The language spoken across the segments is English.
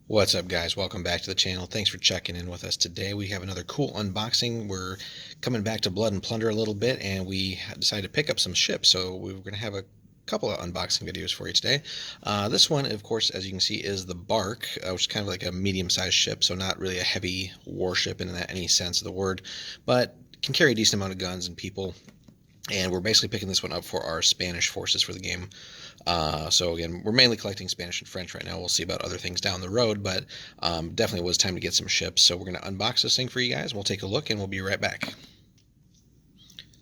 What's up, guys? Welcome back to the channel. Thanks for checking in with us today. We have another cool unboxing. We're coming back to Blood and Plunder a little bit, and we decided to pick up some ships. So we're going to have a couple of unboxing videos for you today. This one, of course, as you can see, is the Barque, which is kind of like a medium-sized ship, so not really a heavy warship in any sense of the word, but can carry a decent amount of guns and people. And we're basically picking this one up for our Spanish forces for the game. So again, we're mainly collecting Spanish and French right now. We'll see about other things down the road, but definitely was time to get some ships. So we're going to unbox this thing for you guys. We'll take a look and we'll be right back.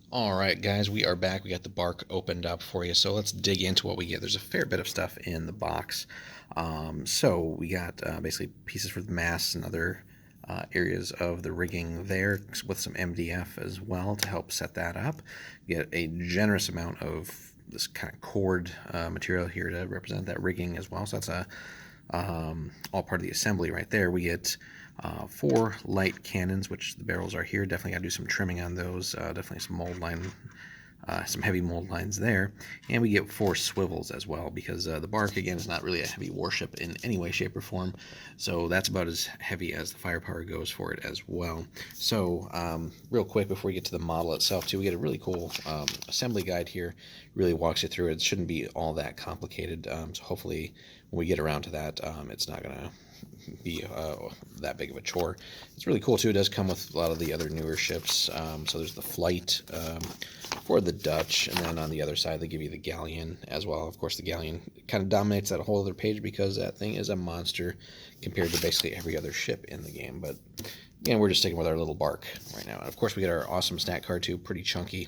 All right, guys, we are back. We got the Barque opened up for you. So let's dig into what we get. There's a fair bit of stuff in the box. So we got basically pieces for the masts and other areas of the rigging there with some MDF as well to help set that up. Get a generous amount of this kind of cord material here to represent that rigging as well. So that's all part of the assembly right there. We get 4 light cannons, which the barrels are here. Definitely got to do some trimming on those. Definitely some mold line, some heavy mold lines there. And we get 4 swivels as well, because the Barque, again, is not really a heavy warship in any way, shape, or form. So that's about as heavy as the firepower goes for it as well. So real quick, before we get to the model itself, too, we get a really cool assembly guide here. Really walks you through it. It shouldn't be all that complicated. So hopefully when we get around to that, it's not going to be that big of a chore. It's really cool too. It does come with a lot of the other newer ships. So there's the Flight for the Dutch, and then on the other side they give you the Galleon as well. Of course, the Galleon kind of dominates that whole other page because that thing is a monster compared to basically every other ship in the game. But again, we're just sticking with our little Barque right now. And of course, we get our awesome snack card too, pretty chunky.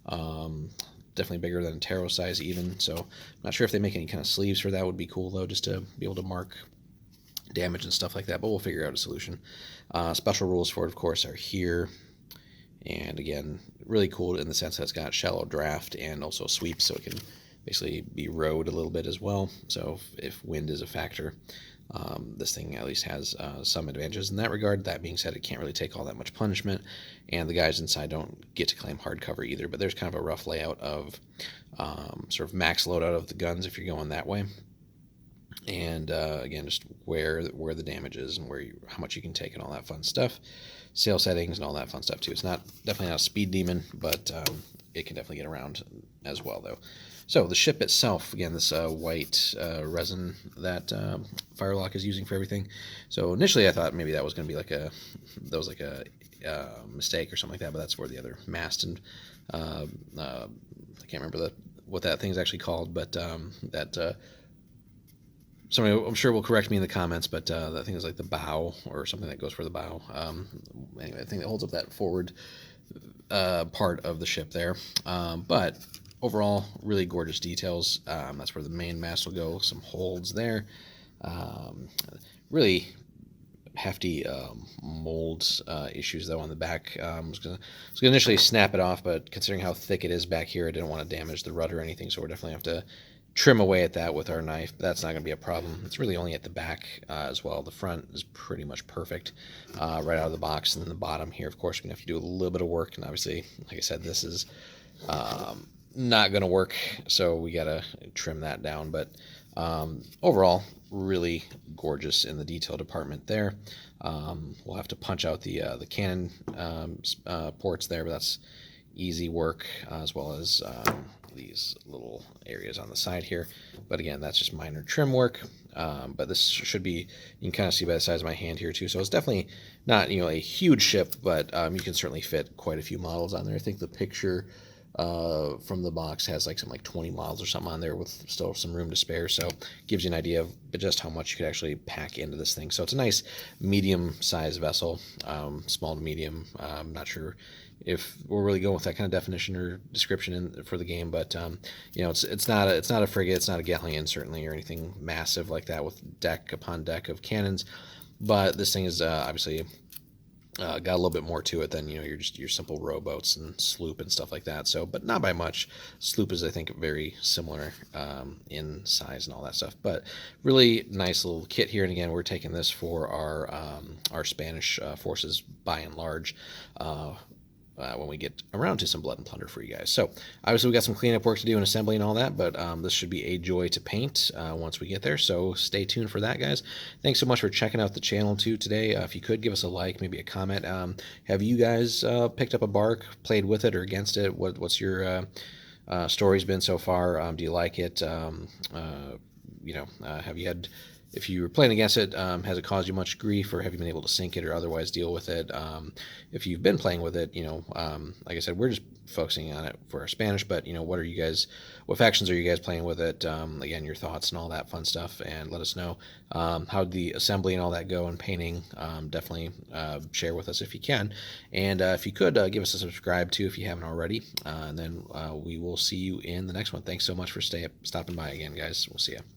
Definitely bigger than a tarot size even. So I'm not sure if they make any kind of sleeves for that. Would be cool though, just to be able to mark damage and stuff like that, but we'll figure out a solution. Special rules for it, of course, are here. And again, really cool in the sense that it's got shallow draft and also sweep, so it can basically be rowed a little bit as well. So if wind is a factor, this thing at least has some advantages in that regard. That being said, it can't really take all that much punishment, and the guys inside don't get to claim hardcover either, but there's kind of a rough layout of sort of max loadout of the guns if you're going that way. And again, just where the damage is and how much you can take and all that fun stuff. Sail settings and all that fun stuff too. It's definitely not a speed demon, but it can definitely get around as well though. So the ship itself, again, this white resin that Firelock is using for everything. So initially I thought maybe that was going to be like a mistake or something like that, but that's for the other mast, and I can't remember what that thing's actually called, but that somebody I'm sure will correct me in the comments, but that thing is like the bow or something that goes for the bow. Anyway, the thing that holds up that forward part of the ship there. But overall, really gorgeous details. That's where the main mast will go. Some holds there. Really hefty mold issues though on the back. I was gonna initially snap it off, but considering how thick it is back here, I didn't want to damage the rudder or anything, so we're definitely have to trim away at that with our knife. That's not going to be a problem. It's really only at the back as well. The front is pretty much perfect right out of the box, and then the bottom here, of course, we're going to have to do a little bit of work, and obviously, like I said, this is not going to work, so we got to trim that down. But overall, really gorgeous in the detail department there. We'll have to punch out the cannon ports there, but that's easy work, as well as these little areas on the side here. But again, that's just minor trim work. But this should be, you can kind of see by the size of my hand here too. So it's definitely not, a huge ship, but you can certainly fit quite a few models on there. I think the picture from the box has like 20 models or something on there with still some room to spare. So gives you an idea of just how much you could actually pack into this thing. So it's a nice medium-sized vessel, small to medium. I'm not sure if we're really going with that kind of definition or description for the game, but it's not a frigate, it's not a galleon certainly, or anything massive like that with deck upon deck of cannons. But this thing is obviously got a little bit more to it than your simple rowboats and sloop and stuff like that. So, but not by much. Sloop is, I think, very similar in size and all that stuff. But really nice little kit here. And again, we're taking this for our Spanish forces by and large. when we get around to some Blood and Plunder for you guys. So obviously we got some cleanup work to do and assembly and all that, but this should be a joy to paint once we get there. So stay tuned for that, guys. Thanks so much for checking out the channel too today. If you could give us a like, maybe a comment. Have you guys picked up a Barque, played with it or against it? What's your story's been so far? Do you like it? Have you had, if you were playing against it, has it caused you much grief, or have you been able to sink it or otherwise deal with it? If you've been playing with it, like I said, we're just focusing on it for our Spanish, but what factions are you guys playing with it? Again, your thoughts and all that fun stuff, and let us know how the assembly and all that go and painting. Definitely share with us if you can, and if you could give us a subscribe too if you haven't already, and then we will see you in the next one. Thanks so much for stopping by again, guys. We'll see you.